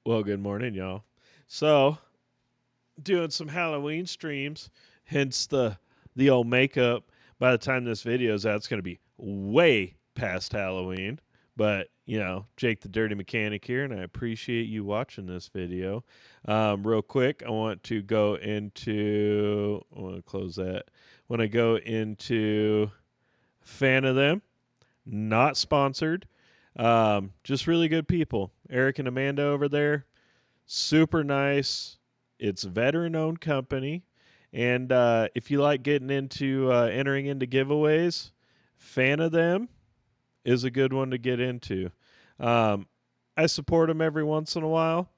Well, good morning, y'all. So, doing some Halloween streams, hence the old makeup. By the time this video is out, it's going to be way past Halloween. But, Jake the Dirty Mechanic here, and I appreciate you watching this video. Real quick, I want to go into, I want to close that. When I go into fan of them, not sponsored, just really good people. Eric and Amanda over there, super nice. It's a veteran owned company. And if you like getting into entering into giveaways, fan of them is a good one to get into. Um, I support them every once in a while.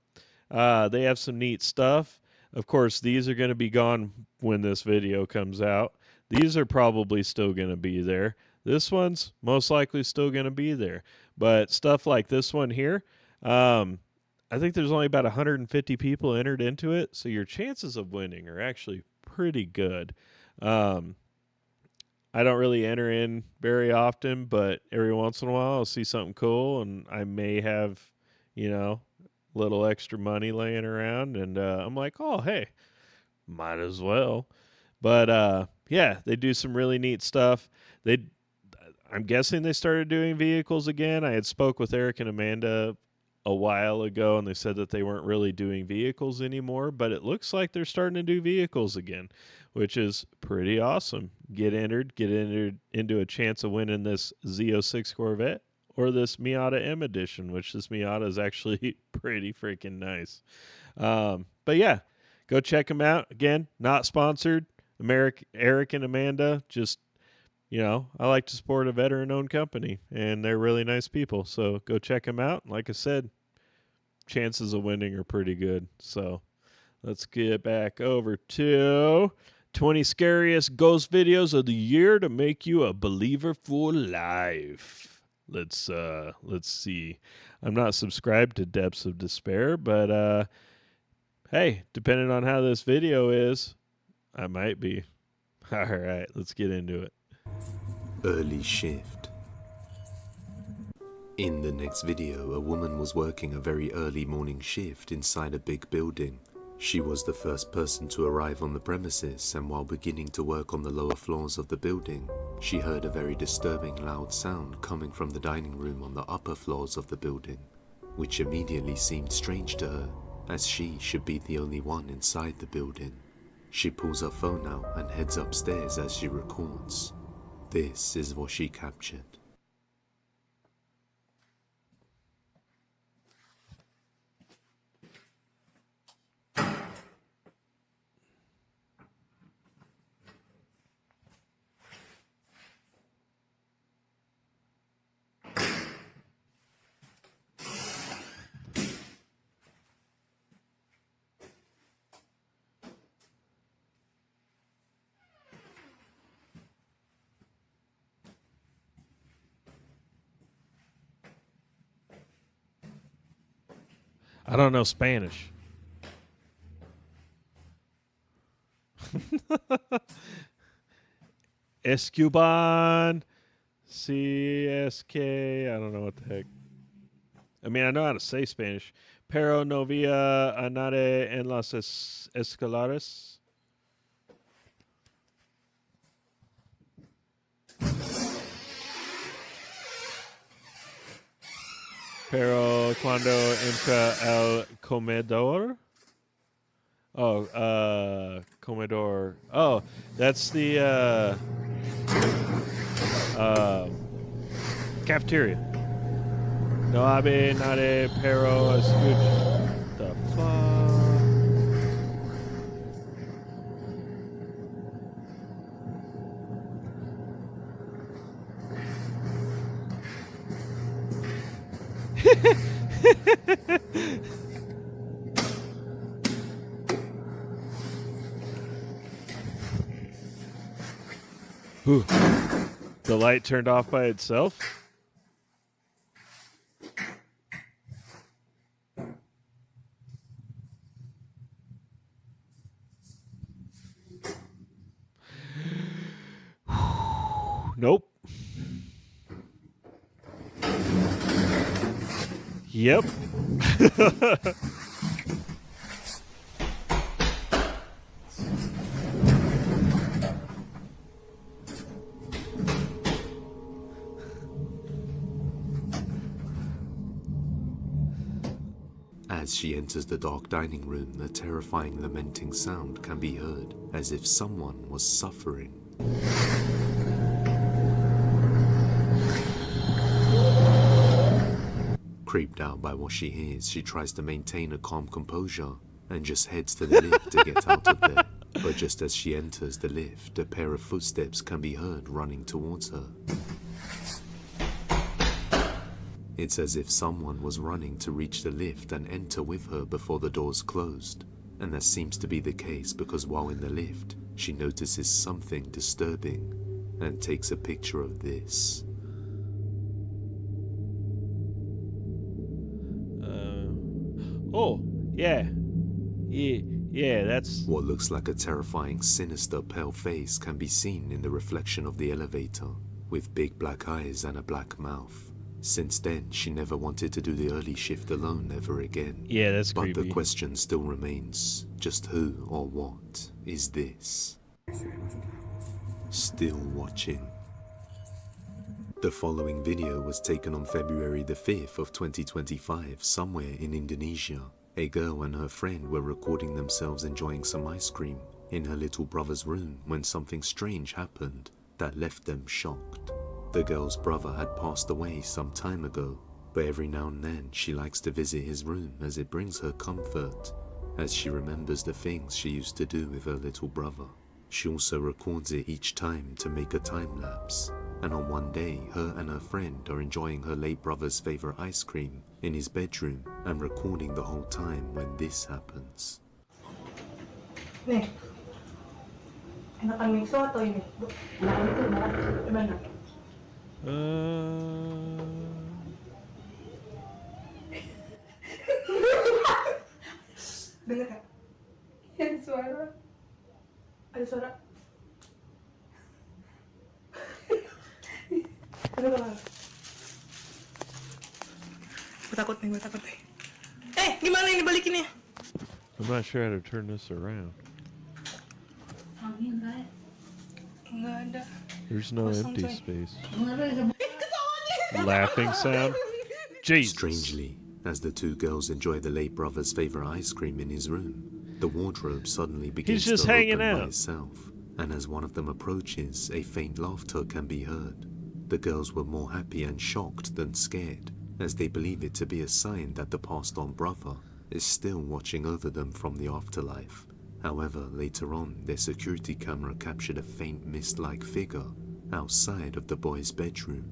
They have some neat stuff. Of course, these are going to be gone when this video comes out. These are probably still going to be there. This one's most likely still going to be there. But stuff like this one here, I think there's only about 150 people entered into it, so your chances of winning are actually pretty good. Um, I don't really enter in very often, but every once in a while I'll see something cool, and I may have, little extra money laying around, and I'm like, oh, hey, might as well. But yeah, they do some really neat stuff. I'm guessing they started doing vehicles again. I had spoke with Eric and Amanda a while ago, and they said that they weren't really doing vehicles anymore, but it looks like they're starting to do vehicles again, which is pretty awesome. Get entered into a chance of winning this Z06 Corvette or this Miata M Edition, which this Miata is actually pretty freaking nice. But yeah, go check them out. Again, not sponsored. Eric and Amanda, just I like to support a veteran-owned company, and they're really nice people. So go check them out. Like I said, chances of winning are pretty good. So let's get back over to 20 scariest ghost videos of the year to make you a believer for life. Let's see. I'm not subscribed to Depths of Despair, but hey, depending on how this video is, I might be. All right, let's get into it. Early shift. In the next video, a woman was working a very early morning shift inside a big building. She was the first person to arrive on the premises, and while beginning to work on the lower floors of the building, she heard a very disturbing loud sound coming from the dining room on the upper floors of the building, which immediately seemed strange to her, as she should be the only one inside the building. She pulls her phone out and heads upstairs as she records. This is what she captured. I don't know Spanish. Escuban, CSK. I don't know what the heck. I mean, I know how to say Spanish. Pero no via a nadie en las escalares. Pero cuando entra al comedor. Oh, comedor. Oh, that's the cafeteria. No habe nade pero escuch. The fuck? Ooh. The light turned off by itself? Nope. Yep. As she enters the dark dining room, a terrifying lamenting sound can be heard, as if someone was suffering. Creeped out by what she hears, she tries to maintain a calm composure and just heads to the lift to get out of there. But just as she enters the lift, a pair of footsteps can be heard running towards her. It's as if someone was running to reach the lift and enter with her before the doors closed. And that seems to be the case because while in the lift, she notices something disturbing and takes a picture of this. Oh, yeah. Yeah, that's... What looks like a terrifying, sinister, pale face can be seen in the reflection of the elevator, with big black eyes and a black mouth. Since then, she never wanted to do the early shift alone ever again. Yeah, that's But creepy. the question still remains, just who or what is this? Still watching. The following video was taken on February the 5th of 2025 somewhere in Indonesia. A girl and her friend were recording themselves enjoying some ice cream in her little brother's room when something strange happened that left them shocked. The girl's brother had passed away some time ago, but every now and then she likes to visit his room as it brings her comfort, as she remembers the things she used to do with her little brother. She also records it each time to make a time lapse, and on one day her and her friend are enjoying her late brother's favorite ice cream in his bedroom and recording the whole time when this happens. Nih, enakan mixo atau ini? Enakan itu, enakan gimana? Dengar gak? Ada suara. Ada suara. Gue takut nih, gimana ini balikinnya? I'm not sure how to turn this around. Enggak ada. There's no Kosong, empty coy. space. Ketawanya. Laughing sound? Jesus. Strangely, as the two girls enjoy the late brother's favorite ice cream in his room, the wardrobe suddenly begins just to hanging open by out. itself, and as one of them approaches, a faint laughter can be heard. The girls were more happy and shocked than scared, as they believe it to be a sign that the passed-on brother is still watching over them from the afterlife. However, later on, their security camera captured a faint mist-like figure outside of the boy's bedroom.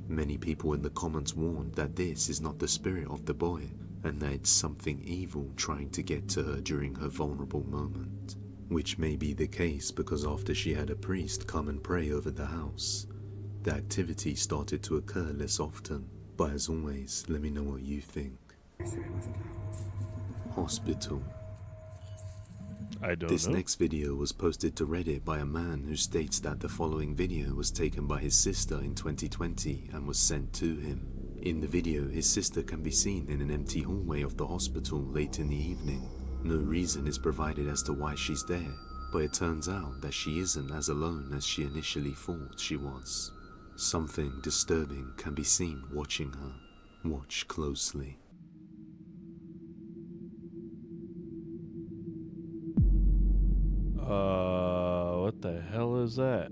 Many people in the comments warned that this is not the spirit of the boy, and that it's something evil trying to get to her during her vulnerable moment. Which may be the case because after she had a priest come and pray over the house, the activity started to occur less often. But as always, let me know what you think. Hospital. I don't This know. next video was posted to Reddit by a man who states that the following video was taken by his sister in 2020 and was sent to him. In the video, his sister can be seen in an empty hallway of the hospital late in the evening. No reason is provided as to why she's there, but it turns out that she isn't as alone as she initially thought she was. Something disturbing can be seen watching her. Watch closely. What the hell is that?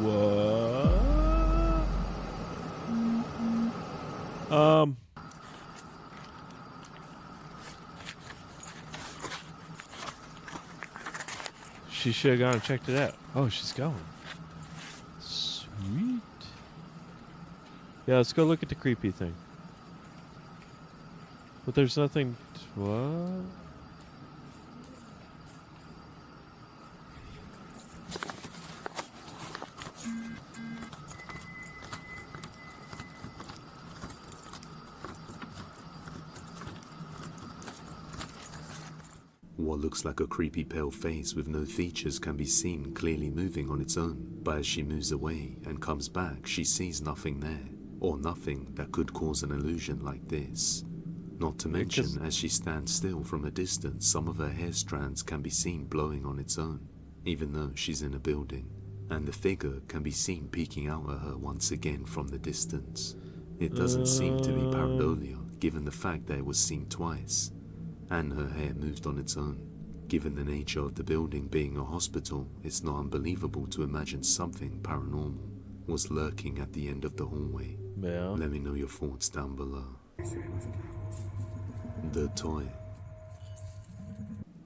What? She should have gone and checked it out. Oh, she's going. Sweet. Yeah, let's go look at the creepy thing. But there's nothing. What? What looks like a creepy pale face with no features can be seen clearly moving on its own, but as she moves away and comes back, she sees nothing there, or nothing that could cause an illusion like this. Not to mention, as she stands still from a distance, some of her hair strands can be seen blowing on its own, even though she's in a building, and the figure can be seen peeking out at her once again from the distance. It doesn't seem to be pareidolia, given the fact that it was seen twice, and her hair moved on its own. Given the nature of the building being a hospital, it's not unbelievable to imagine something paranormal was lurking at the end of the hallway. Yeah. Let me know your thoughts down below. The toy.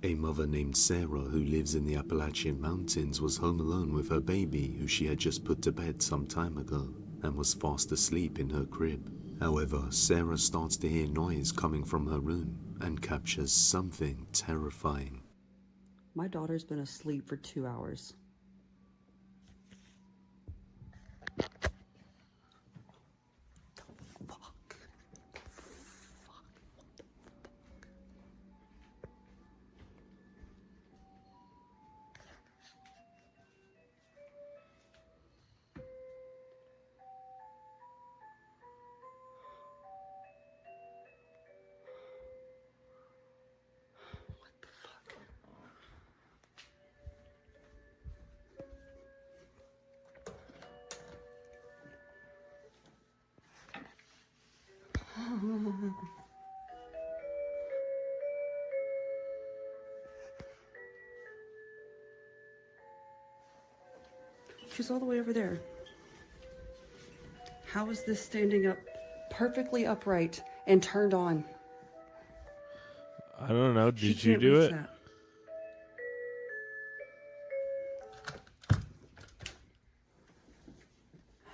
A mother named Sarah who lives in the Appalachian Mountains was home alone with her baby who she had just put to bed some time ago and was fast asleep in her crib. However, Sarah starts to hear noise coming from her room and captures something terrifying. My daughter's been asleep for 2 hours. She's all the way over there. How is this standing up perfectly upright and turned on? I don't know. She Did you can't do reach it? that.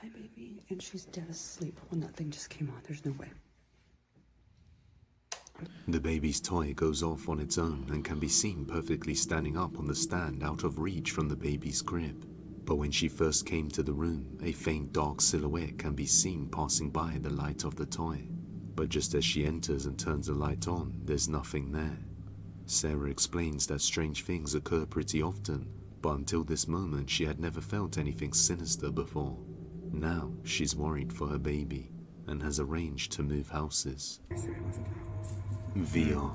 Hi, baby. And she's dead asleep when that thing just came on. There's no way. The baby's toy goes off on its own and can be seen perfectly standing up on the stand out of reach from the baby's crib. But when she first came to the room, a faint dark silhouette can be seen passing by the light of the toy. But just as she enters and turns the light on, there's nothing there. Sarah explains that strange things occur pretty often, but until this moment she had never felt anything sinister before. Now she's worried for her baby and has arranged to move houses. VR.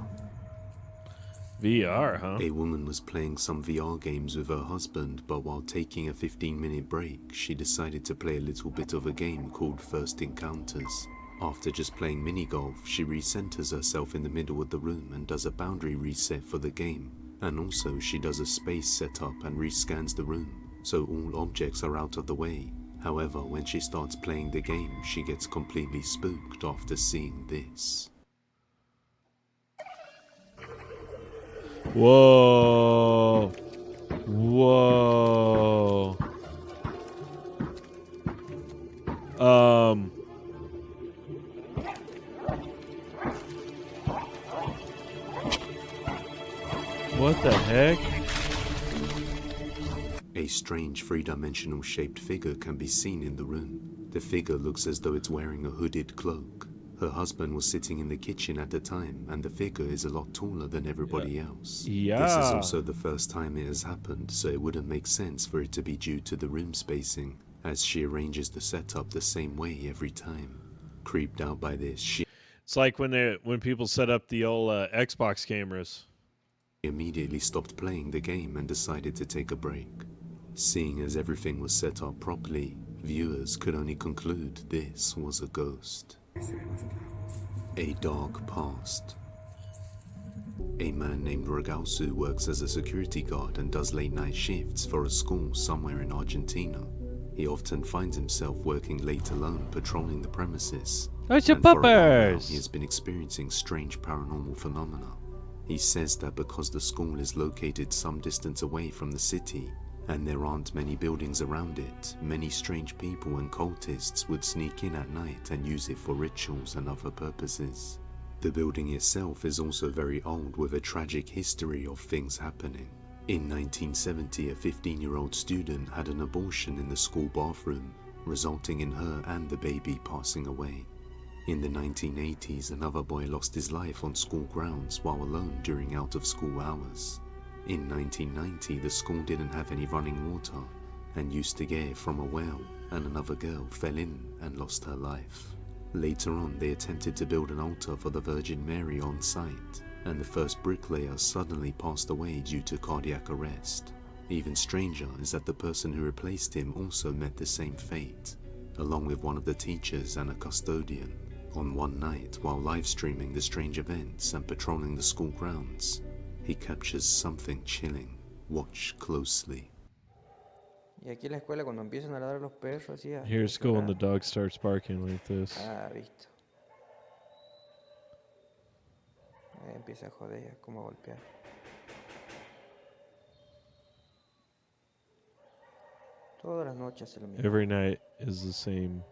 VR, huh? A woman was playing some VR games with her husband, but while taking a 15-minute break, she decided to play a little bit of a game called First Encounters. After just playing mini-golf, she recenters herself in the middle of the room and does a boundary reset for the game. And also she does a space setup and rescans the room, so all objects are out of the way. However, when she starts playing the game, she gets completely spooked after seeing this. Whoa. Whoa. What the heck? A strange three-dimensional shaped figure can be seen in the room. The figure looks as though it's wearing a hooded cloak. Her husband was sitting in the kitchen at the time, and the figure is a lot taller than everybody else. Yeah. This is also the first time it has happened, so it wouldn't make sense for it to be due to the room spacing, as she arranges the setup the same way every time. Creeped out by this, she It's like when people set up the old Xbox cameras. immediately stopped playing the game and decided to take a break. Seeing as everything was set up properly, viewers could only conclude this was a ghost. A dark past. A man named Ragausu works as a security guard and does late night shifts for a school somewhere in Argentina. He often finds himself working late alone patrolling the premises. That's your And for a while now, puppers! he has been experiencing strange paranormal phenomena. He says that because the school is located some distance away from the city, and there aren't many buildings around it, many strange people and cultists would sneak in at night and use it for rituals and other purposes. The building itself is also very old with a tragic history of things happening. In 1970, a 15-year-old student had an abortion in the school bathroom, resulting in her and the baby passing away. In the 1980s, another boy lost his life on school grounds while alone during out-of-school hours. In 1990, the school didn't have any running water and used to get it from a well, and another girl fell in and lost her life. Later on, they attempted to build an altar for the Virgin Mary on site, and the first bricklayer suddenly passed away due to cardiac arrest. Even stranger is that the person who replaced him also met the same fate, along with one of the teachers and a custodian. On one night, while live streaming the strange events and patrolling the school grounds, he captures something chilling. Watch closely. Y aquí en la escuela cuando empiezan a ladrar los perros así a Here's school and the llorar. dog starts barking like this. Ah, visto. Ahí empieza a joder, como a golpear. Todas las noches es lo mismo. Every night is the same.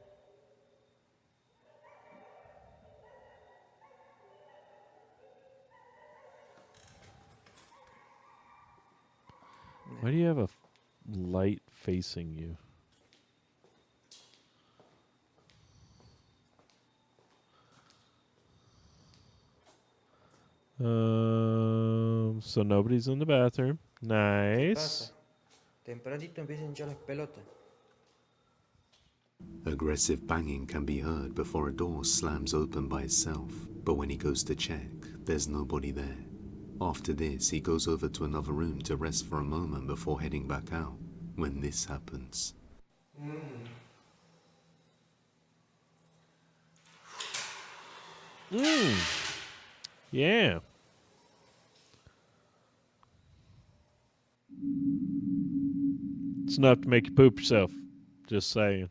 Why do you have a light facing you? So nobody's in the bathroom. ¿Qué Nice. pasa? Tempranito empiezan a hinchar las pelotas. Aggressive banging can be heard before a door slams open by itself, but when he goes to check, there's nobody there. After this, he goes over to another room to rest for a moment before heading back out, when this happens. Yeah. It's enough to make you poop yourself. Just saying.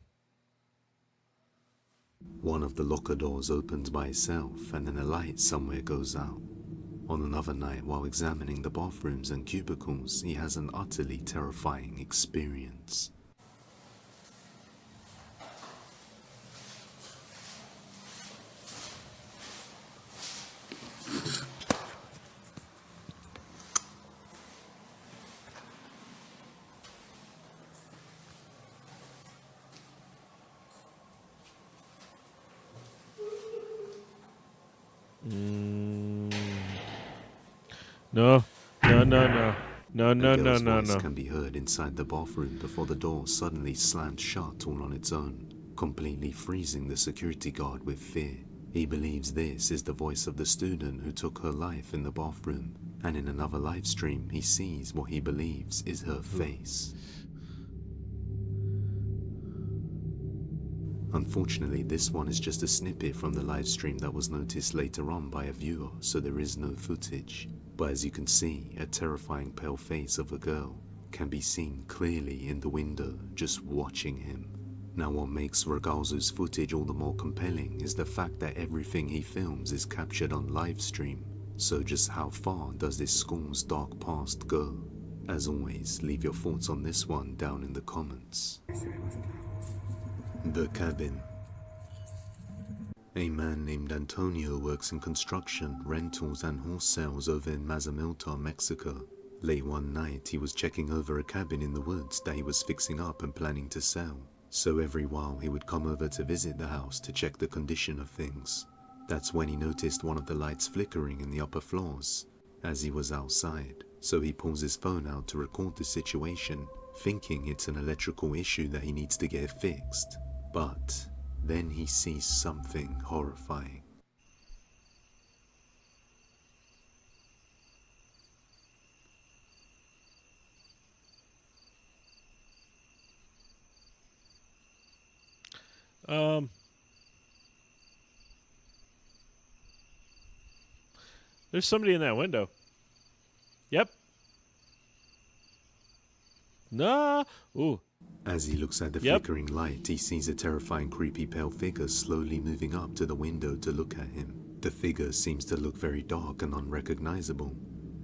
One of the locker doors opens by itself and then a light somewhere goes out. On another night, while examining the bathrooms and cubicles, he has an utterly terrifying experience. No. No, no, no. No, A no, no, girl's no, voice no. can be heard inside the bathroom before the door suddenly slams shut all on its own, completely freezing the security guard with fear. He believes this is the voice of the student who took her life in the bathroom, and in another live stream he sees what he believes is her face. Unfortunately, this one is just a snippet from the live stream that was noticed later on by a viewer, so there is no footage. But as you can see, a terrifying pale face of a girl can be seen clearly in the window just watching him. Now what makes Regalzo's footage all the more compelling is the fact that everything he films is captured on live stream. So just how far does this school's dark past go? As always, leave your thoughts on this one down in the comments. The cabin. A man named Antonio works in construction, rentals and horse sales over in Mazamilta, Mexico. Late one night, he was checking over a cabin in the woods that he was fixing up and planning to sell. So every while, he would come over to visit the house to check the condition of things. That's when he noticed one of the lights flickering in the upper floors as he was outside. So he pulls his phone out to record the situation, thinking it's an electrical issue that he needs to get fixed. But then he sees something horrifying. There's somebody in that window. Yep. Nah. Ooh. As he looks at the Yep. flickering light, he sees a terrifying creepy pale figure slowly moving up to the window to look at him. The figure seems to look very dark and unrecognizable,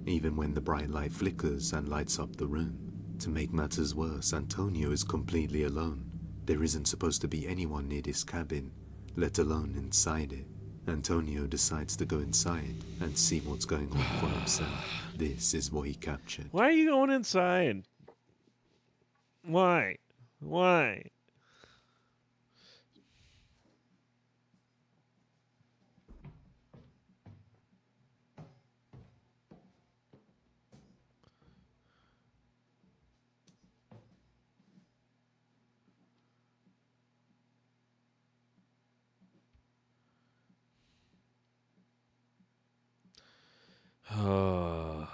even when the bright light flickers and lights up the room. To make matters worse, Antonio is completely alone. There isn't supposed to be anyone near this cabin, let alone inside it. Antonio decides to go inside and see what's going on for himself. This is what he captured. Why are you going inside? Why? Why? Uh,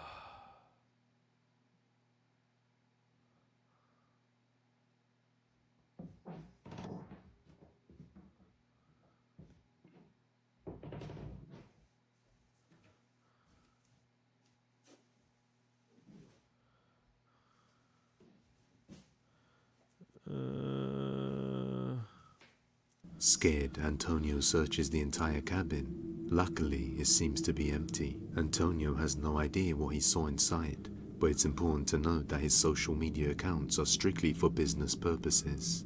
Scared, Antonio searches the entire cabin. Luckily, it seems to be empty. Antonio has no idea what he saw inside, but it's important to note that his social media accounts are strictly for business purposes,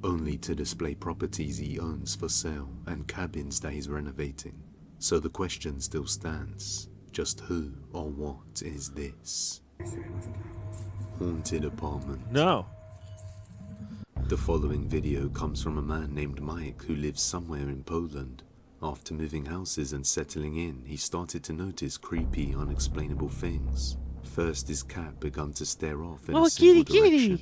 only to display properties he owns for sale and cabins that he's renovating. So the question still stands, just who or what is this? Haunted apartment. no. The following video comes from a man named Mike who lives somewhere in Poland. After moving houses and settling in, he started to notice creepy, unexplainable things. First, his cat began to stare off in a single direction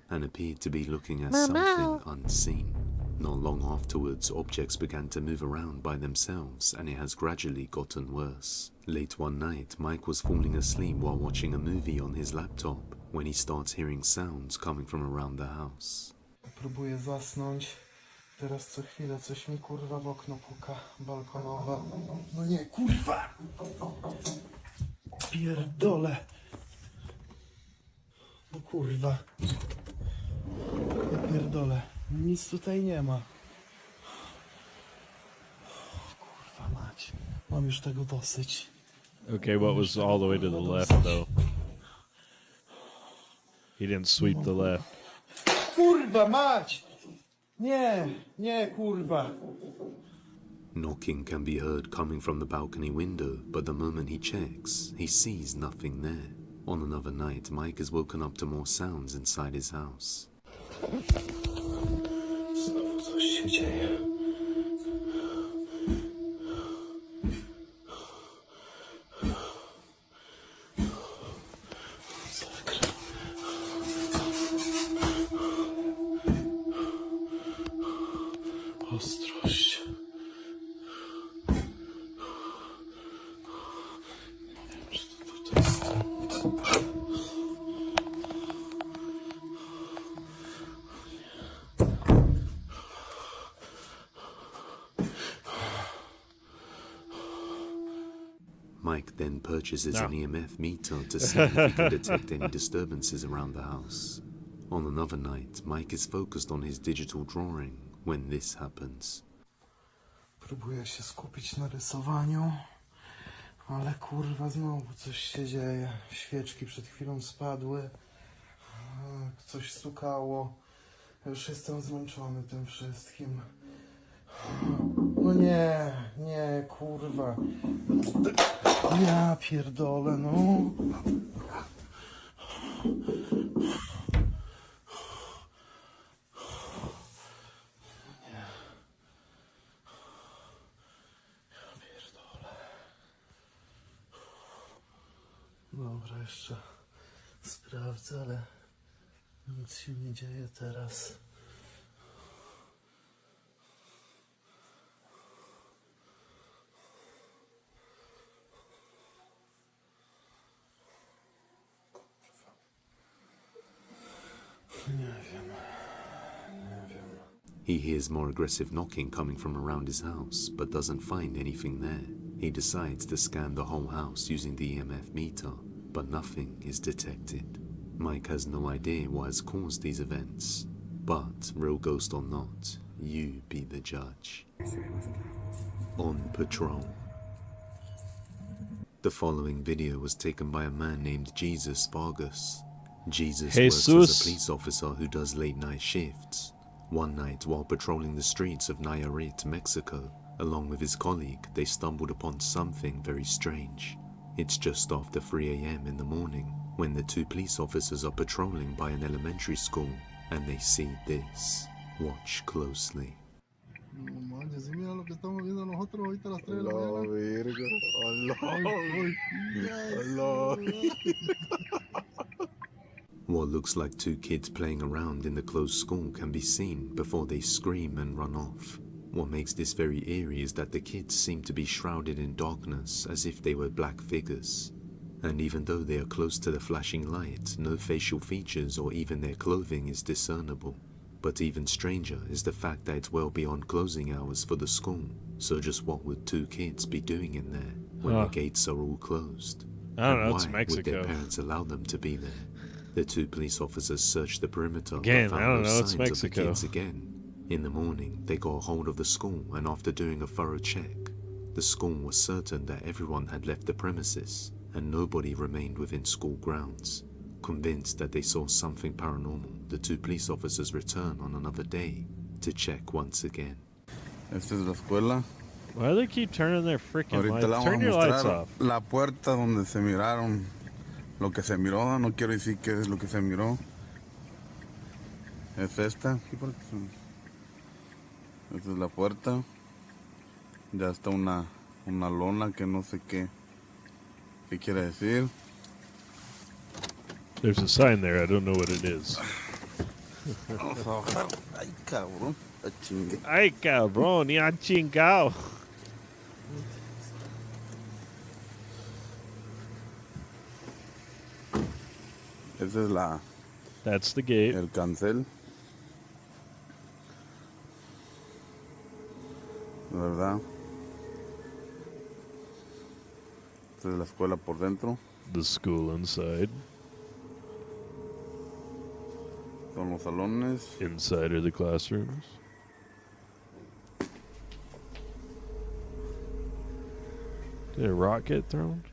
and appeared to be looking at something unseen. Not long afterwards, objects began to move around by themselves, and it has gradually gotten worse. Late one night, Mike was falling asleep while watching a movie on his laptop when he starts hearing sounds coming from around the house. Próbuję zasnąć. Teraz co chwilę coś mi kurwa w okno puka balkonowe. No nie, kurwa! Pierdolę! No kurwa. Ja pierdolę. Nic tutaj nie ma. Kurwa mać. Mam już tego dosyć. Okay, what was all the way to the left, though? He didn't sweep the left. Kurwa mać! Nie, nie kurwa. Knocking can be heard coming from the balcony window, but the moment he checks, he sees nothing there. On another night, Mike is woken up to more sounds inside his house. Znowu coś się dzieje. Ostrość. Nie wiem, czy to tutaj jest. Mike then purchases No. an EMF meter to see if he can detect any disturbances around the house. On another night, Mike is focused on his digital drawing when this happens. Próbuję się skupić na rysowaniu, ale kurwa znowu coś się dzieje. Świeczki przed chwilą spadły, coś stukało. Już jestem zmęczony tym wszystkim. No nie, nie, kurwa. Ja pierdolę, no. Dobra, jeszcze sprawdzę, ale nic się nie dzieje teraz. Nie wiem. He hears more aggressive knocking coming from around his house, but doesn't find anything there. He decides to scan the whole house using the EMF meter, but nothing is detected. Mike has no idea what has caused these events, but real ghost or not, you be the judge. On patrol. The following video was taken by a man named Jesus Vargas. Jesus works as Jesus. a police officer who does late night shifts. One night, while patrolling the streets of Nayarit, Mexico, along with his colleague, they stumbled upon something very strange. It's just after 3 a.m. in the morning, when the two police officers are patrolling by an elementary school, and they see this. Watch closely. No manches, sí, mira lo que estamos viendo nosotros ahorita a las 3 de la mañana. What looks like two kids playing around in the closed school can be seen before they scream and run off. What makes this very eerie is that the kids seem to be shrouded in darkness as if they were black figures. And even though they are close to the flashing light, no facial features or even their clothing is discernible. But even stranger is the fact that it's well beyond closing hours for the school, so just what would two kids be doing in there when the gates are all closed? I don't And know, it's why would their Mexico. parents allow them to be there? The two police officers searched the perimeter Again, but I found don't no know, it's signs of the Mexico. kids again. In the morning, they got a hold of the school, and after doing a thorough check, the school was certain that everyone had left the premises and nobody remained within school grounds. Convinced that they saw something paranormal, the two police officers returned on another day to check once again. Esta es la escuela. Why do they keep turning their freaking Ahorita le lights? vamos a Turn your lights mostrar off. la puerta donde se miraron. Lo que se miró, no quiero decir qué es lo que se miró. Es esta. Esta es la puerta. Ya está una lona que no sé qué quiere decir. There's a sign there. I don't know what it is. Vamos a bajar. Ay, cabrón. A chingue. Ay, cabrón, ya chingao. Esa es That's the gate. el cancel. ¿Verdad? Esta es la escuela por dentro. The school inside. Son los salones. Inside are the classrooms. Did a rock get thrown?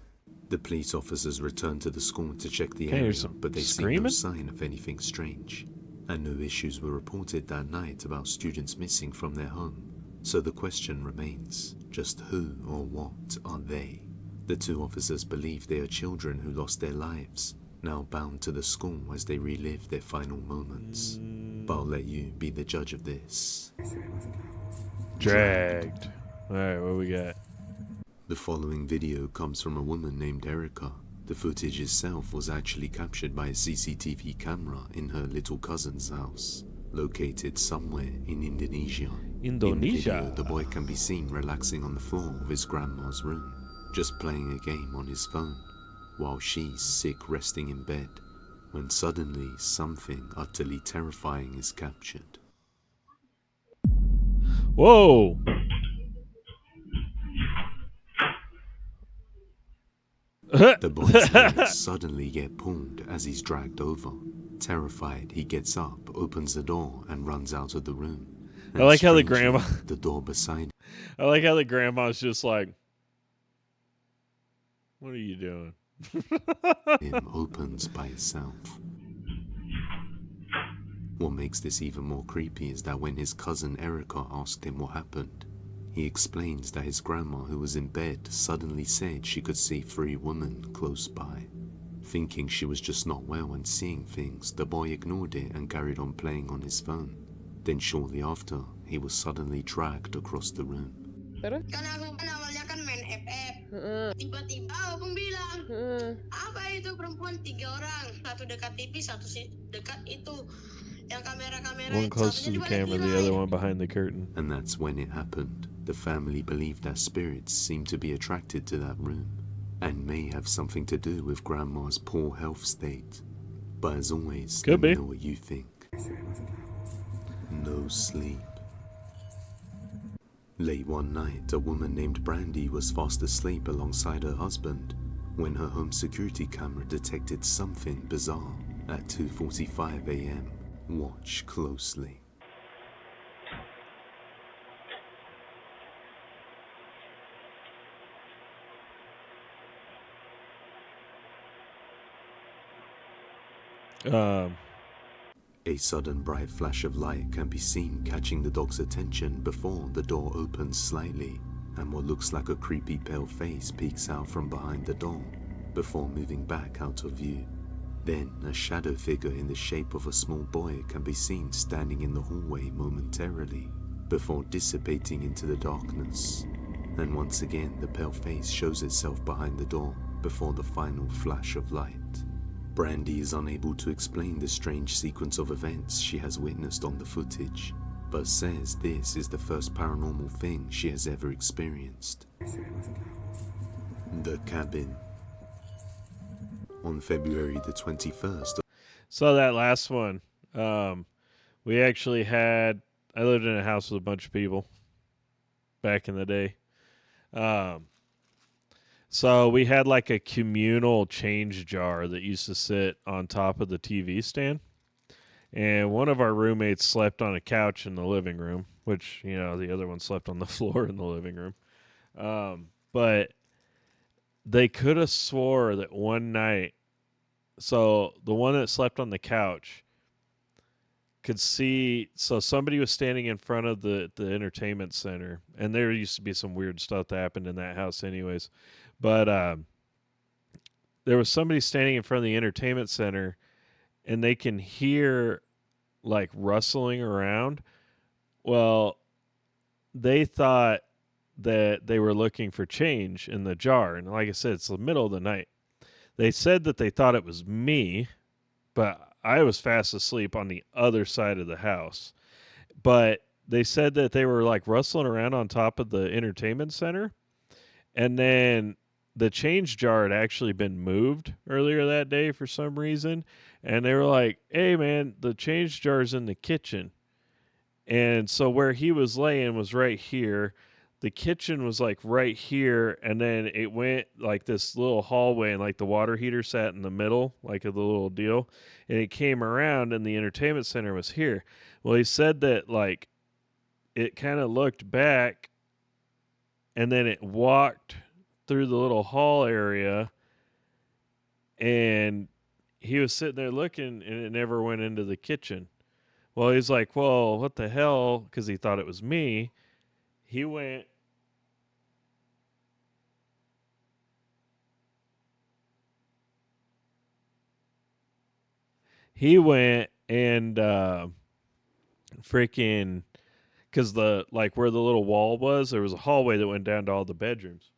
The police officers returned to the school to check the Okay, area, there's some but they see no screaming? sign of anything strange. And no issues were reported that night about students missing from their home. So the question remains, just who or what are they? The two officers believe they are children who lost their lives, now bound to the school as they relive their final moments. But I'll let you be the judge of this. Dragged. Alright, what we got? The following video comes from a woman named Erica. The footage itself was actually captured by a CCTV camera in her little cousin's house, located somewhere in Indonesia. In the video, the boy can be seen relaxing on the floor of his grandma's room, just playing a game on his phone, while she's sick resting in bed, when suddenly something utterly terrifying is captured. Whoa! The boy's legs suddenly get pulled as he's dragged over. Terrified, he gets up, opens the door, and runs out of the room. I like how the strangely, grandma- the door beside I like how the grandma's just like, what are you doing? him opens by itself. What makes this even more creepy is that when his cousin Erica asked him what happened, he explains that his grandma, who was in bed, suddenly said she could see 3 women close by. Thinking she was just not well and seeing things, the boy ignored it and carried on playing on his phone. Then shortly after, he was suddenly dragged across the room. Terus? Kan aku kan awalnya kan main FF. Tiba-tiba abang bilang, apa itu perempuan 3 orang, satu dekat TV, satu dekat itu, yang kamera-kamera. One close to the camera, the other one behind the curtain. And that's when it happened. The family believed that spirits seemed to be attracted to that room, and may have something to do with Grandma's poor health state. But as always, Could let me be. know what you think. No sleep. Late one night, a woman named Brandy was fast asleep alongside her husband when her home security camera detected something bizarre at 2:45 a.m. Watch closely. A sudden bright flash of light can be seen catching the dog's attention before the door opens slightly, and what looks like a creepy pale face peeks out from behind the door before moving back out of view. Then a shadow figure in the shape of a small boy can be seen standing in the hallway momentarily before dissipating into the darkness. And once again the pale face shows itself behind the door before the final flash of light. Brandy is unable to explain the strange sequence of events she has witnessed on the footage, but says this is the first paranormal thing she has ever experienced. The cabin. On February the 21st. So that last one, we actually had. I lived in a house with a bunch of people back in the day. So we had like a communal change jar that used to sit on top of the TV stand. And one of our roommates slept on a couch in the living room, which, the other one slept on the floor in the living room. But they could have swore that one night, so the one that slept on the couch could see, so somebody was standing in front of the entertainment center, and there used to be some weird stuff that happened in that house anyways. But there was somebody standing in front of the entertainment center, and they can hear like rustling around. Well, they thought that they were looking for change in the jar, and like I said, it's the middle of the night. They said that they thought it was me, but I was fast asleep on the other side of the house. But they said that they were like rustling around on top of the entertainment center, and then the change jar had actually been moved earlier that day for some reason, and they were like, "Hey man, the change jar's in the kitchen." And so where he was laying was right here. The kitchen was like right here, and then it went like this little hallway, and like the water heater sat in the middle, like of the little deal, and it came around, and the entertainment center was here. Well, he said that like it kind of looked back, and then it walked through the little hall area, and he was sitting there looking, and it never went into the kitchen. Well, he's like, "Well, what the hell?" Because he thought it was me. He went. He went and freaking, because the like where the little wall was, there was a hallway that went down to all the bedrooms.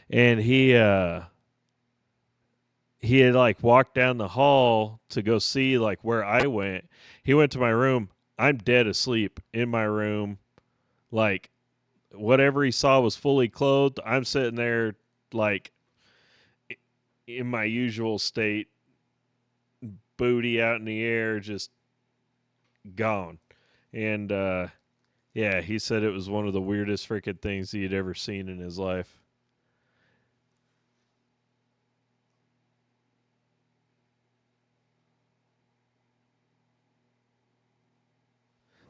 And he had like walked down the hall to go see like where I went. He went to my room. I'm dead asleep in my room. Like whatever he saw was fully clothed. I'm sitting there like in my usual state, booty out in the air, just gone. And yeah, he said it was one of the weirdest freaking things he had ever seen in his life.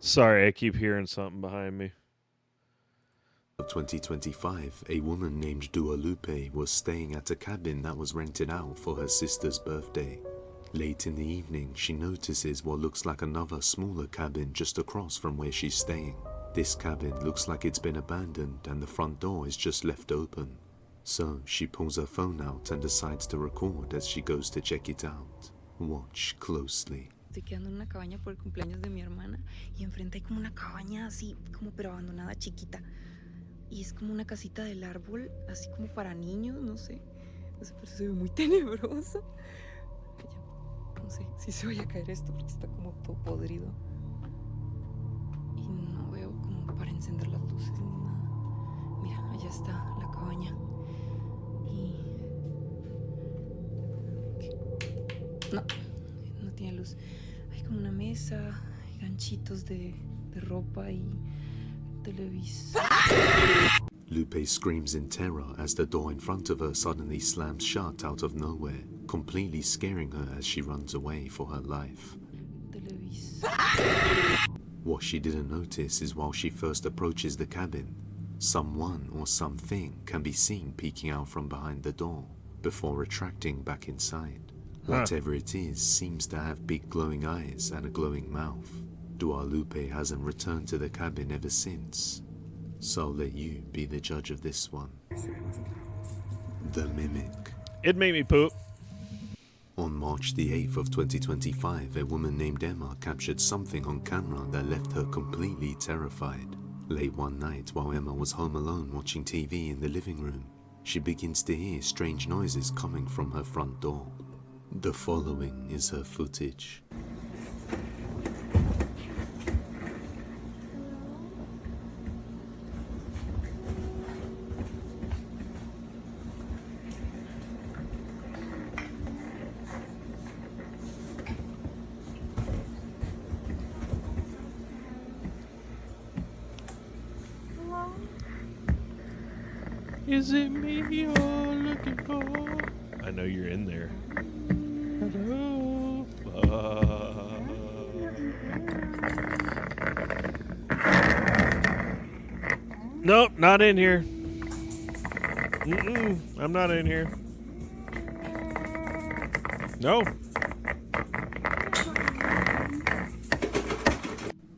Sorry, I keep hearing something behind me. Of 2025, a woman named Dua Lupe was staying at a cabin that was rented out for her sister's birthday. Late in the evening, she notices what looks like another smaller cabin just across from where she's staying. This cabin looks like it's been abandoned and the front door is just left open. So she pulls her phone out and decides to record as she goes to check it out. Watch closely. Estoy quedando en una cabaña por el cumpleaños de mi hermana y enfrente hay como una cabaña así, como pero abandonada, chiquita. Y es como una casita del árbol, así como para niños, no sé. No sé, pero se ve muy tenebroso. No sé si se vaya a caer esto porque está como todo podrido. Y no veo como para encender las luces ni nada. Mira, allá está la cabaña. Y... No, no tiene luz. Hay como una mesa, ganchitos de ropa y televisor. Lupe screams in terror as the door in front of her suddenly slams shut out of nowhere, completely scaring her as she runs away for her life. Televisor. What she didn't notice is while she first approaches the cabin, someone or something can be seen peeking out from behind the door before retracting back inside. Whatever it is seems to have big glowing eyes and a glowing mouth. Dua Lupe hasn't returned to the cabin ever since, so I'll let you be the judge of this one. The Mimic. It made me poop. On March the 8th of 2025, a woman named Emma captured something on camera that left her completely terrified. Late one night, while Emma was home alone watching TV in the living room, she begins to hear strange noises coming from her front door. The following is her footage. Is it me you're looking for? I know you're in there. Hello. Nope, not in here. I'm not in here. No.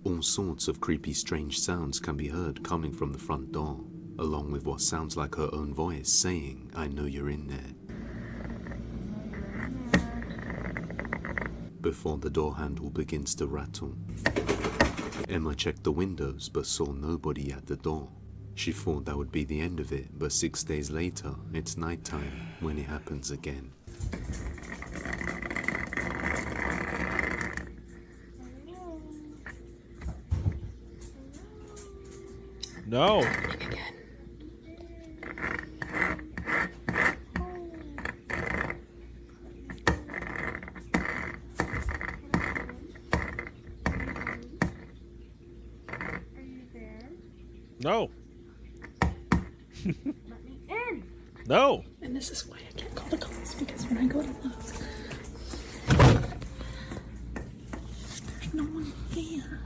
All sorts of creepy, strange sounds can be heard coming from the front door, along with what sounds like her own voice saying, "I know you're in there." Before the door handle begins to rattle, Emma checked the windows but saw nobody at the door. She thought that would be the end of it, but 6 days later, it's nighttime when it happens again. No. No. Let me in. No. And this is why I can't call the cops, because when I go to look, there's no one there.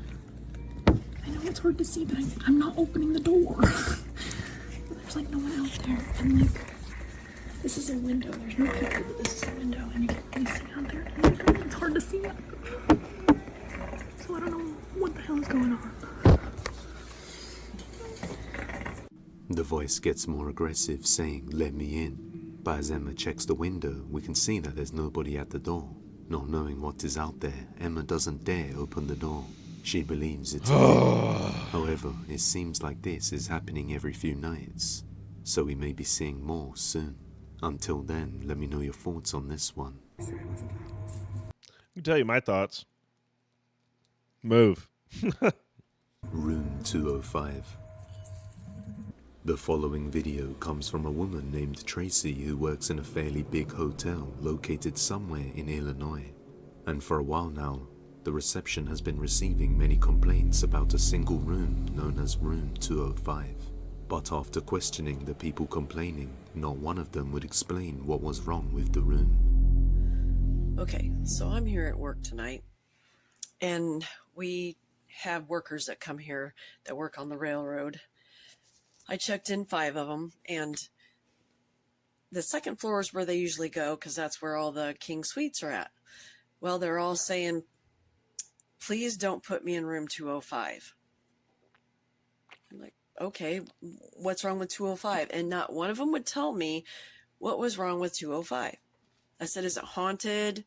I know it's hard to see, but I'm not opening the door. There's like no one out there, and like this is a window. There's no people, but this is a window, and you can't really see out there. And it's hard to see. So I don't know what the hell is going on. The voice gets more aggressive, saying, "Let me in." But as Emma checks the window, we can see that there's nobody at the door. Not knowing what is out there, Emma doesn't dare open the door. She believes it's a demon. However, it seems like this is happening every few nights, so we may be seeing more soon. Until then, let me know your thoughts on this one. I can tell you my thoughts. Move. Room 205. The following video comes from a woman named Tracy who works in a fairly big hotel located somewhere in Illinois. And for a while now, the reception has been receiving many complaints about a single room known as Room 205. But after questioning the people complaining, not one of them would explain what was wrong with the room. Okay, so I'm here at work tonight, and we have workers that come here that work on the railroad. I checked in 5 of them, and the second floor is where they usually go because that's where all the king suites are at. Well, they're all saying, "Please don't put me in room 205. I'm like, okay, what's wrong with 205? And not one of them would tell me what was wrong with 205. I said, is it haunted?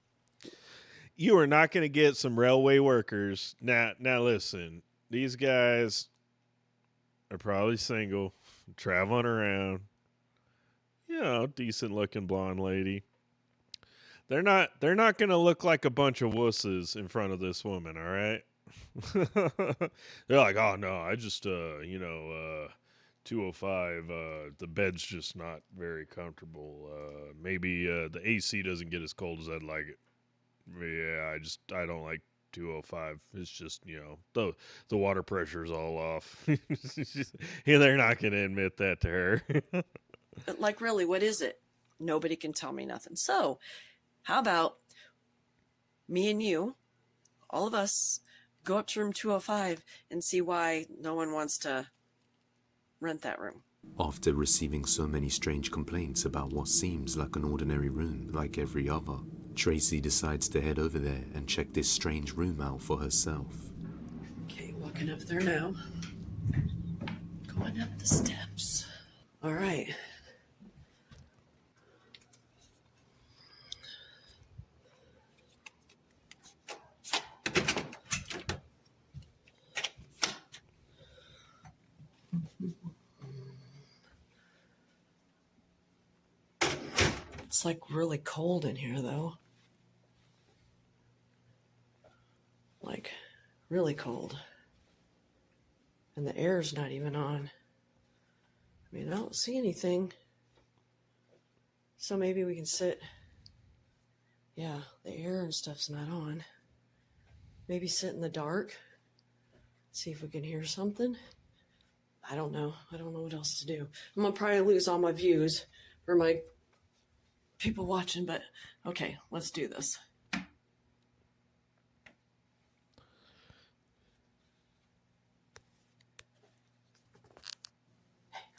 You are not going to get some railway workers. Now listen, these guys are probably single, traveling around. You know, decent looking blonde lady. They're not going to look like a bunch of wusses in front of this woman, all right? They're like, "Oh no, I just 205 the bed's just not very comfortable. Maybe the AC doesn't get as cold as I'd like it. Yeah, I don't like 205. It's just, the water pressure's all off." Yeah, they're not going to admit that to her. Like, really, what is it? Nobody can tell me nothing. So, how about me and you, all of us, go up to room 205 and see why no one wants to rent that room? After receiving so many strange complaints about what seems like an ordinary room like every other, Tracy decides to head over there and check this strange room out for herself. Okay, walking up there now. Going up the steps. All right. It's like really cold in here, though. Like, really cold. And the air's not even on. I mean, I don't see anything. So maybe we can sit. Yeah, the air and stuff's not on. Maybe sit in the dark. See if we can hear something. I don't know. I don't know what else to do. I'm going to probably lose all my views for my people watching, but okay, let's do this.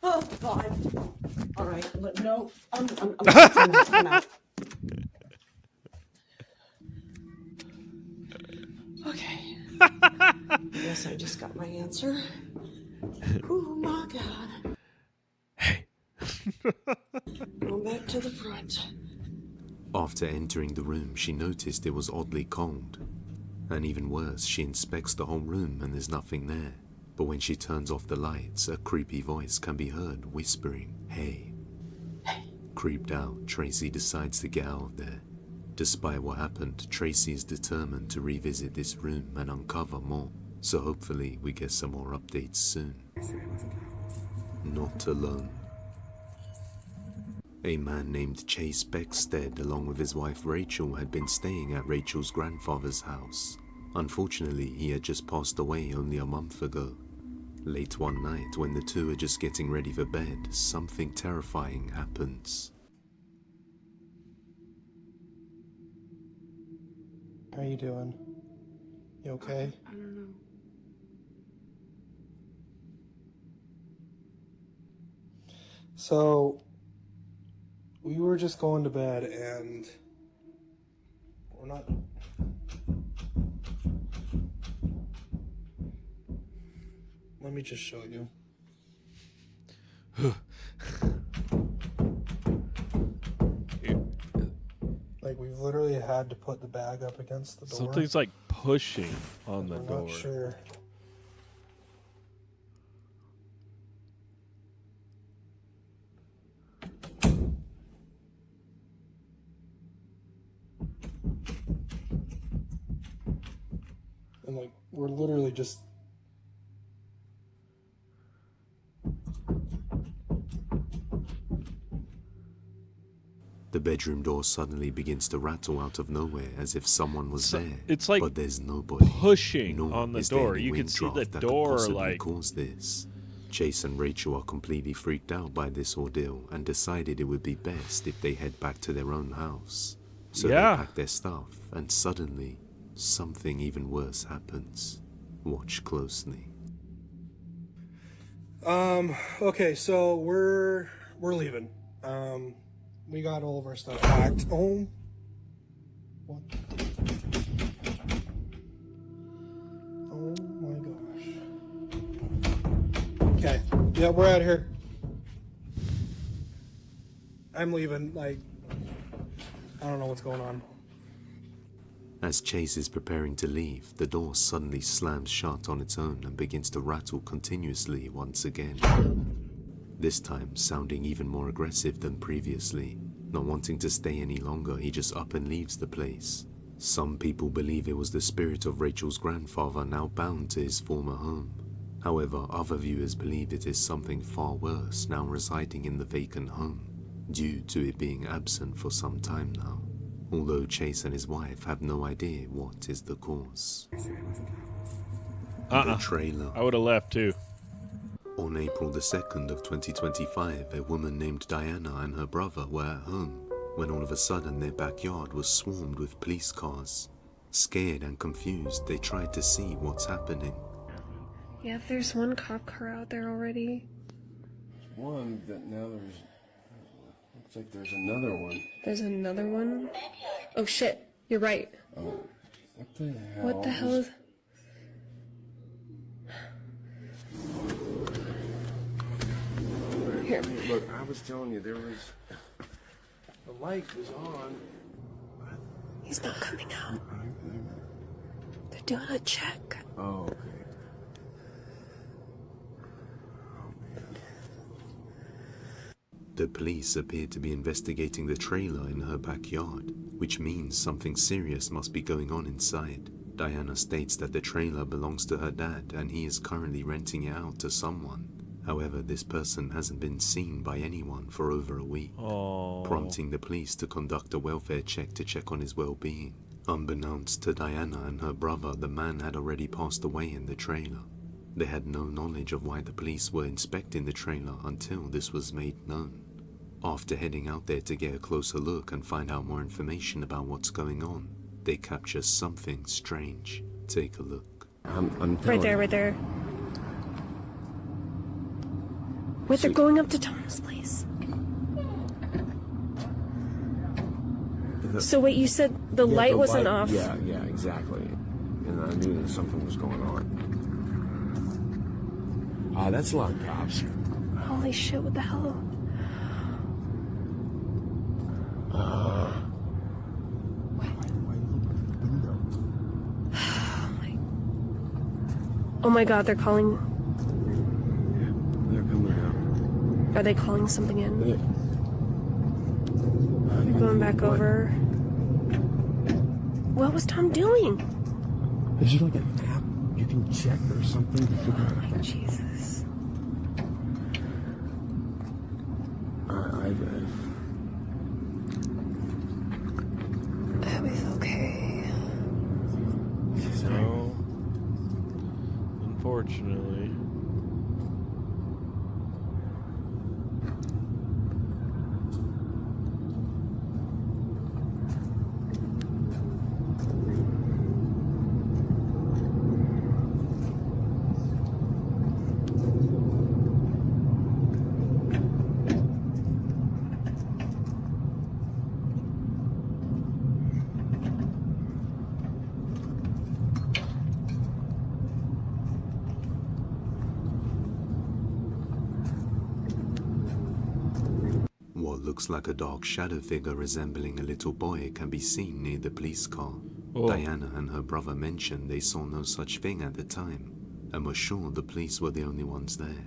Oh, God. All right. No, I'm out. Okay. Guess I just got my answer. Oh, my God. Hey. Going back to the front. After entering the room, she noticed it was oddly cold. And even worse, she inspects the whole room and there's nothing there. But when she turns off the lights, a creepy voice can be heard whispering, "Hey." Creeped out, Tracy decides to get out of there. Despite what happened, Tracy is determined to revisit this room and uncover more. So hopefully we get some more updates soon. Not alone. A man named Chase Beckstead, along with his wife Rachel, had been staying at Rachel's grandfather's house. Unfortunately, he had just passed away only a month ago. Late one night, when the two are just getting ready for bed, something terrifying happens. How you doing? You okay? I don't know. So, we were just going to bed and we're not... Let me just show you. Like, we've literally had to put the bag up against the door. Something's like pushing on the I'm door. not sure. And like, we're literally just... The bedroom door suddenly begins to rattle out of nowhere as if someone was there. It's like but there's nobody. pushing Nor on the is there door. any You can wind see the draft that could door possibly like cause this. Chase and Rachel are completely freaked out by this ordeal and decided it would be best if they head back to their own house. So they pack their stuff, and suddenly, something even worse happens. Watch closely. Okay, so we're leaving. We got all of our stuff packed. Oh. What? Oh my gosh. Okay. Yeah, we're out of here. I'm leaving. Like, I don't know what's going on. As Chase is preparing to leave, the door suddenly slams shut on its own and begins to rattle continuously once again. This time sounding even more aggressive than previously. Not wanting to stay any longer, he just up and leaves the place. Some people believe it was the spirit of Rachel's grandfather now bound to his former home. However, other viewers believe it is something far worse now residing in the vacant home, due to it being absent for some time now. Although Chase and his wife have no idea what is the cause. The trailer. I would have left too. On April the 2nd of 2025, a woman named Diana and her brother were at home when all of a sudden their backyard was swarmed with police cars. Scared and confused, they tried to see what's happening. Yeah, there's one cop car out there already. One, that now there's... Looks like there's another one. There's another one? Oh shit, you're right. Oh, what the hell? What the hell is... Here. Look, I was telling you, there was... The light was on. He's not coming out. They're doing a check. Oh, okay. Oh The police appear to be investigating the trailer in her backyard, which means something serious must be going on inside. Diana states that the trailer belongs to her dad and he is currently renting it out to someone. However, this person hasn't been seen by anyone for over a week, prompting the police to conduct a welfare check to check on his well-being. Unbeknownst to Diana and her brother, the man had already passed away in the trailer. They had no knowledge of why the police were inspecting the trailer until this was made known. After heading out there to get a closer look and find out more information about what's going on, they capture something strange. Take a look. I'm Right there, right there. Wait, they're going up to Tom's place. So wait, you said the light wasn't off? Yeah, exactly. And I knew that something was going on. That's a lot of cops. Holy shit, what the hell? Oh my god, they're calling. They're coming out. Are they calling something in? They're going back over. What was Tom doing? Is there like an app you can check or something to figure out? Oh, Jesus. Abby's okay. So, unfortunately. What looks like a dark shadow figure resembling a little boy can be seen near the police car. Diana and her brother mentioned they saw no such thing at the time and were sure the police were the only ones there.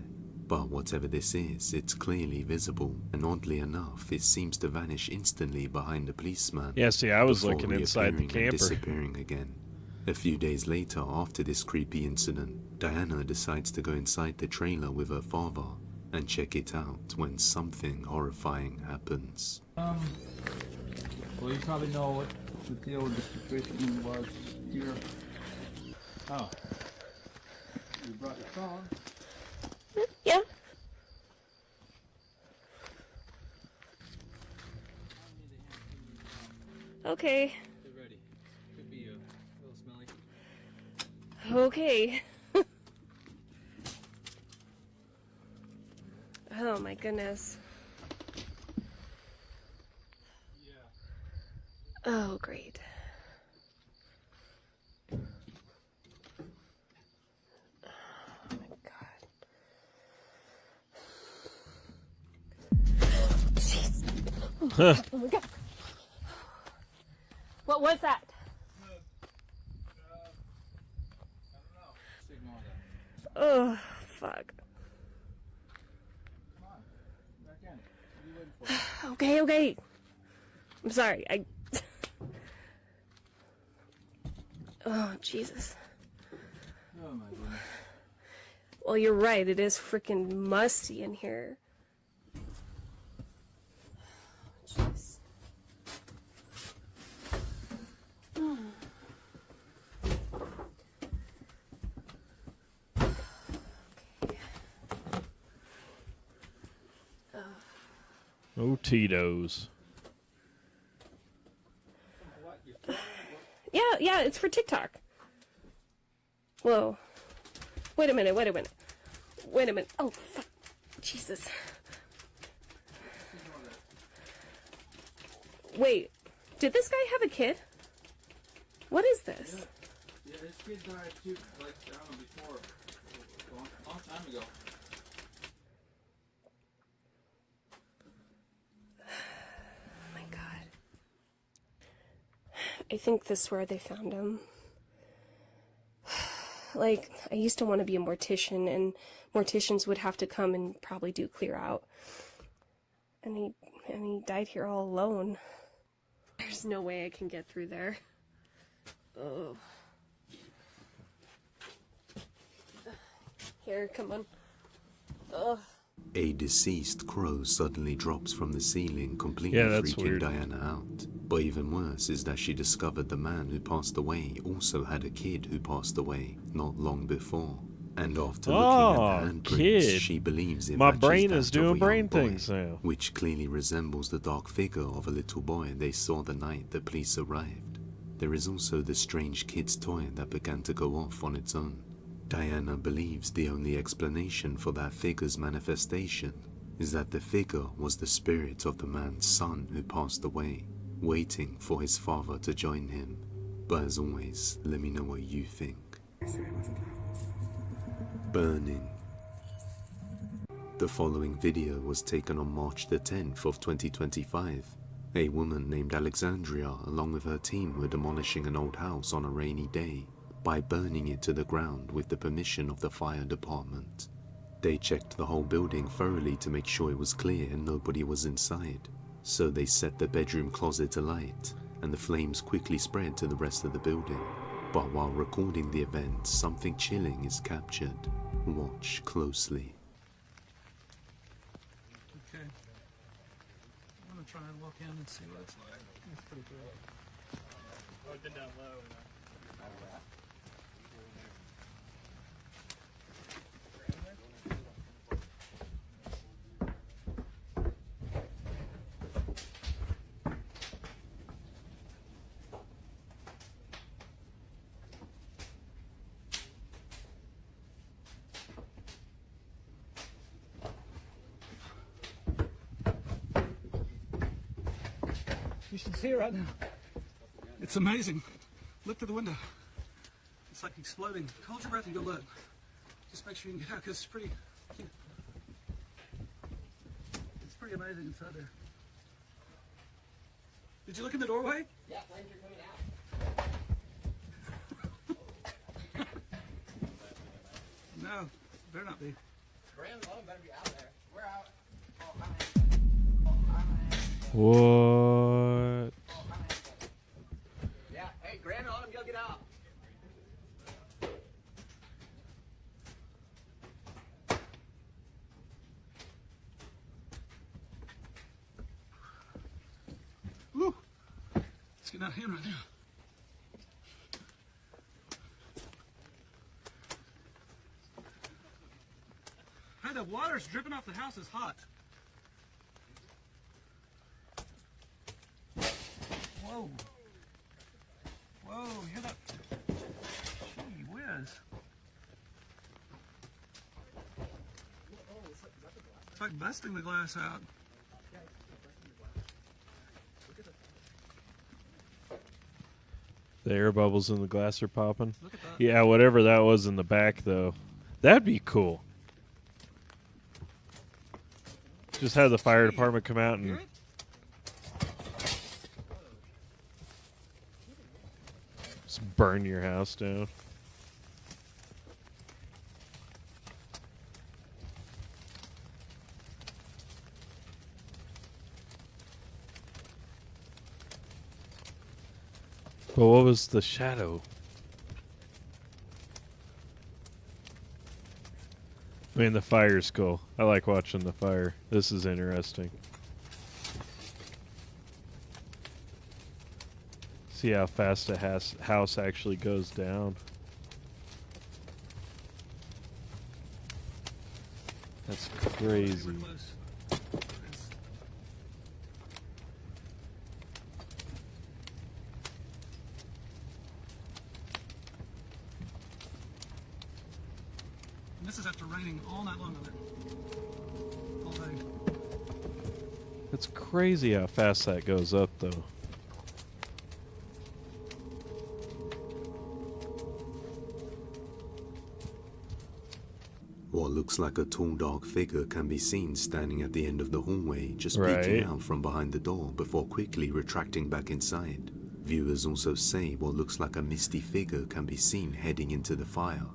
But whatever this is, it's clearly visible, and oddly enough, it seems to vanish instantly behind the policeman. Yeah, see, I was before looking inside the reappearing and camper. disappearing again. A few days later, after this creepy incident, Diana decides to go inside the trailer with her father and check it out when something horrifying happens. Well, you probably know what the deal with the situation was here. Oh. You brought your phone? Yeah. Okay. Get ready. Could be a little smelly. Okay. Oh my goodness. Oh, great. Oh my god. Jeez. Oh my god. What was that? Oh, fuck. Okay. I'm sorry. Oh, Jesus. Oh my goodness. Well, you're right. It is freaking musty in here. Jeez. Oh, Tito's. Yeah, it's for TikTok. Whoa. Wait a minute. Oh, fuck. Jesus. Wait, did this guy have a kid? What is this? Yeah, his kid died too, like, I don't know, before. A long time ago. Oh my god. I think this is where they found him. Like, I used to want to be a mortician, and morticians would have to come and probably do clear out. And he died here all alone. There's no way I can get through there. Oh. Here, come on. Ugh. A deceased crow suddenly drops from the ceiling, completely Yeah, that's freaking weird. Diana out. But even worse is that she discovered the man who passed away also had a kid who passed away not long before. And after looking at the handprints, kid. she believes it My matches brain that is of a doing young brain boy, things now. which clearly resembles the dark figure of a little boy they saw the night the police arrived. There is also the strange kid's toy that began to go off on its own. Diana believes the only explanation for that figure's manifestation is that the figure was the spirit of the man's son who passed away, waiting for his father to join him. But as always, let me know what you think. Burning. The following video was taken on March the 10th of 2025. A woman named Alexandria along with her team were demolishing an old house on a rainy day by burning it to the ground with the permission of the fire department. They checked the whole building thoroughly to make sure it was clear and nobody was inside. So they set the bedroom closet alight, and the flames quickly spread to the rest of the building. But while recording the event, something chilling is captured. Watch closely. Okay. I'm gonna try and look in and see what it's like. It's pretty cool. Oh, it's been down low. You should see it right now. It's amazing. Look through the window. It's like exploding. Hold your breath and go look. Just make sure you can get out because it's pretty amazing inside there. Did you look in the doorway? Yeah, flames are coming out. No, better not be. Grand Loan better be out there. We're out. What? Yeah, hey, Grand Loan, go get out. Woo! It's getting out of hand right now. Hey, the water's dripping off the house is hot. Whoa. Whoa, you hear that? Gee whiz. It's like busting the glass out. The air bubbles in the glass are popping. Look at that. Yeah, whatever that was in the back, though. That'd be cool. Just have the fire department come out and... just burn your house down. But what was the shadow? I mean, the fire's cool. I like watching the fire. This is interesting. See how fast a house actually goes down. That's crazy. And this is after raining all night long over there. All day. It's crazy how fast that goes up, though. What looks like a tall dark figure can be seen standing at the end of the hallway, just Right. peeking out from behind the door before quickly retracting back inside. Viewers also say what looks like a misty figure can be seen heading into the fire,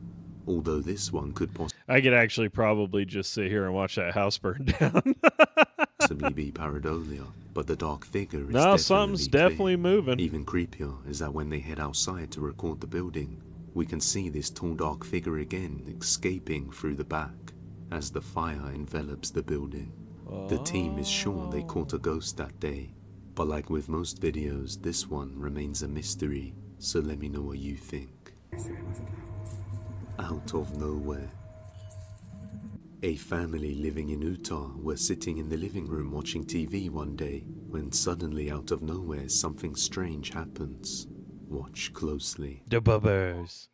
although this one could I could actually probably just sit here and watch that house burn down. possibly be pareidolia, but the dark figure is No, something's definitely clear. moving. Even creepier is that when they head outside to record the building, we can see this tall dark figure again escaping through the back as the fire envelops the building. The team is sure they caught a ghost that day, but like with most videos, this one remains a mystery, so let me know what you think. Out of nowhere. A family living in Utah were sitting in the living room watching TV one day when suddenly out of nowhere something strange happens. Watch closely. The bubbers.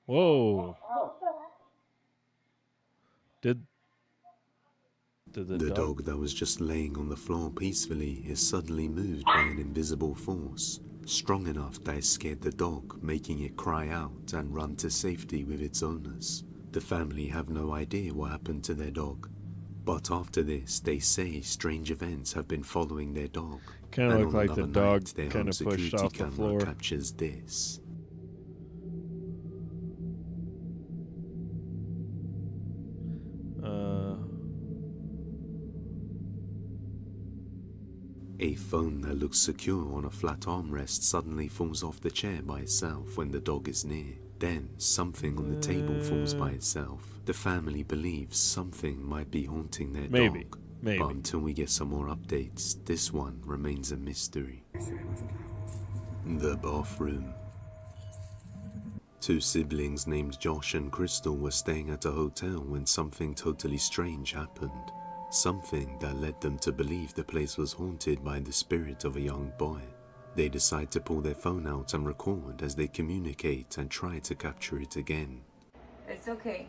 Whoa. Did the dog that was just laying on the floor peacefully is suddenly moved by an invisible force, strong enough that it scared the dog, making it cry out and run to safety with its owners. The family have no idea what happened to their dog, but after this, they say strange events have been following their dog. Kind of And looked on like the another dog night, their kind home of pushed security off the camera floor. captures this. A phone that looks secure on a flat armrest suddenly falls off the chair by itself when the dog is near. Then, something on the table falls by itself. The family believes something might be haunting their dog. Maybe. But until we get some more updates, this one remains a mystery. The bathroom. Two siblings named Josh and Crystal were staying at a hotel when something totally strange happened. Something that led them to believe the place was haunted by the spirit of a young boy. They decide to pull their phone out and record as they communicate and try to capture it again. It's okay.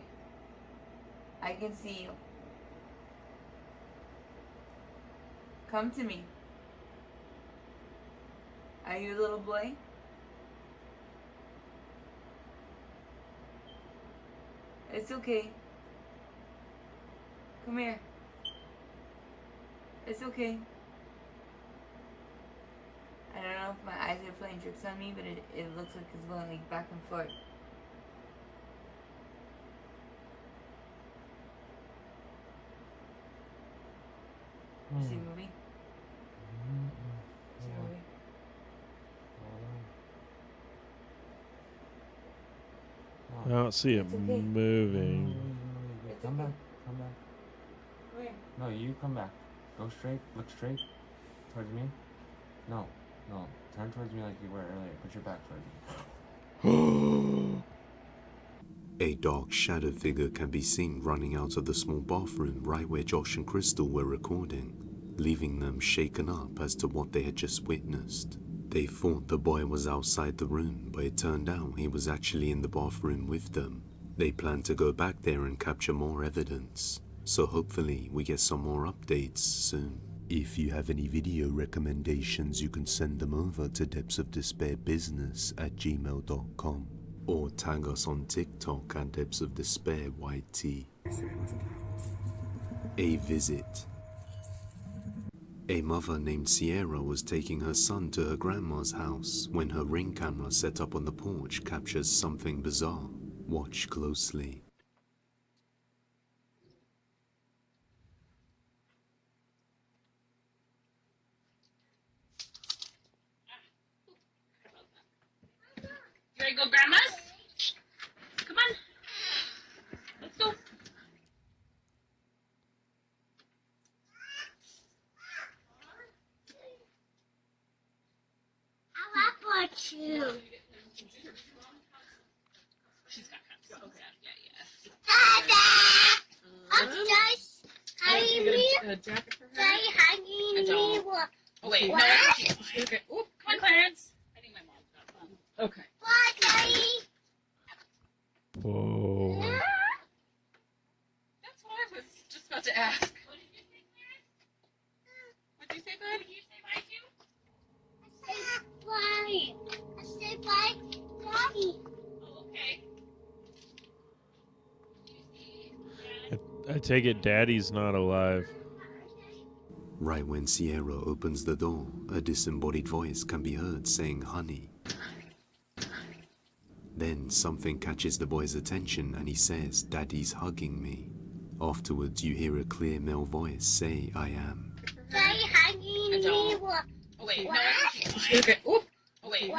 I can see you. Come to me. Are you a little boy? It's okay. Come here. It's okay. I don't know if my eyes are playing tricks on me, but it looks like it's going like back and forth. You see a movie? See a movie? I don't see it moving. Come back. Come back. Where? No, you come back. Go straight. Look straight towards me. No. Turn towards me like you were earlier. Put your back towards me. A dark shadow figure can be seen running out of the small bathroom right where Josh and Crystal were recording, leaving them shaken up as to what they had just witnessed. They thought the boy was outside the room, but it turned out he was actually in the bathroom with them. They plan to go back there and capture more evidence, so hopefully we get some more updates soon. If you have any video recommendations, you can send them over to depthsofdespairbusiness@gmail.com or tag us on TikTok at depthsofdespair.yt. A visit. A mother named Sierra was taking her son to her grandma's house when her Ring camera set up on the porch captures something bizarre. Watch closely. You ready to go, Grandma's? Come on. Let's go. I want you. She's got cups. Okay. Yeah. Dada! I'm just hanging me. Jacket for her? Daddy hanging me. Oh, wait. What? No, okay. Oop, come on, Clarence. I think my mom's got one. Okay. What, Daddy? Whoa. That's what I was just about to ask. What did you say, Clarence? What did you say, bud? Did you say bye too? I said bye, Daddy. Oh, okay. I take it Daddy's not alive. Right when Sierra opens the door, a disembodied voice can be heard saying honey. Then something catches the boy's attention and he says, "Daddy's hugging me." Afterwards, you hear a clear male voice say, "I am." Daddy hugging me. What? Oh wait, no. Okay. Oop. Oh wait, no.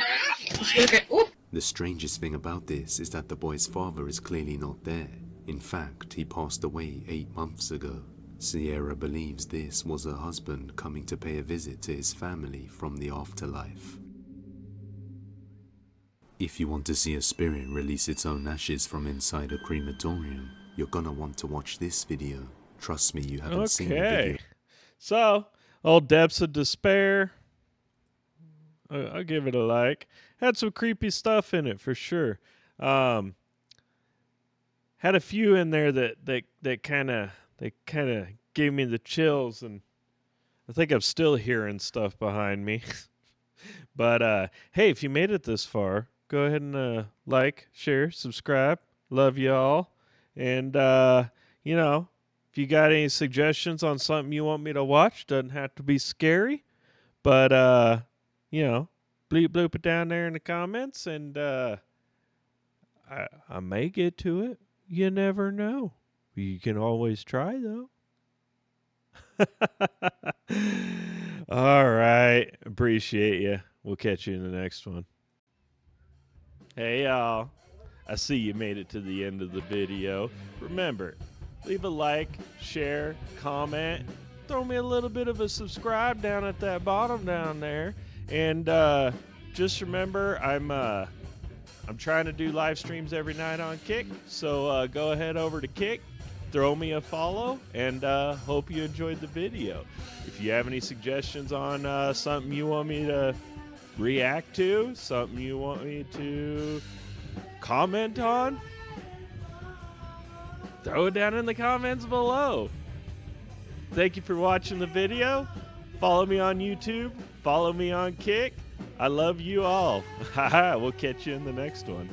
Okay. Oop. The strangest thing about this is that the boy's father is clearly not there. In fact, he passed away 8 months ago. Sierra believes this was her husband coming to pay a visit to his family from the afterlife. If you want to see a spirit release its own ashes from inside a crematorium, you're gonna want to watch this video. Trust me, you haven't seen the video. Okay. So, old Depths of Despair. I'll give it a like. Had some creepy stuff in it for sure. Had a few in there that kind of gave me the chills, and I think I'm still hearing stuff behind me. But hey, if you made it this far, go ahead and like, share, subscribe. Love y'all. And you know, if you got any suggestions on something you want me to watch, doesn't have to be scary, but you know, bleep bloop it down there in the comments, and I may get to it. You never know. You can always try, though. All right. Appreciate you. We'll catch you in the next one. Hey, y'all. I see you made it to the end of the video. Remember, leave a like, share, comment. Throw me a little bit of a subscribe down at that bottom down there. And just remember, I'm trying to do live streams every night on Kick. So go ahead over to Kick. Throw me a follow, and hope you enjoyed the video. If you have any suggestions on something you want me to react to, something you want me to comment on, throw it down in the comments below. Thank you for watching the video. Follow me on YouTube. Follow me on Kick. I love you all. We'll catch you in the next one.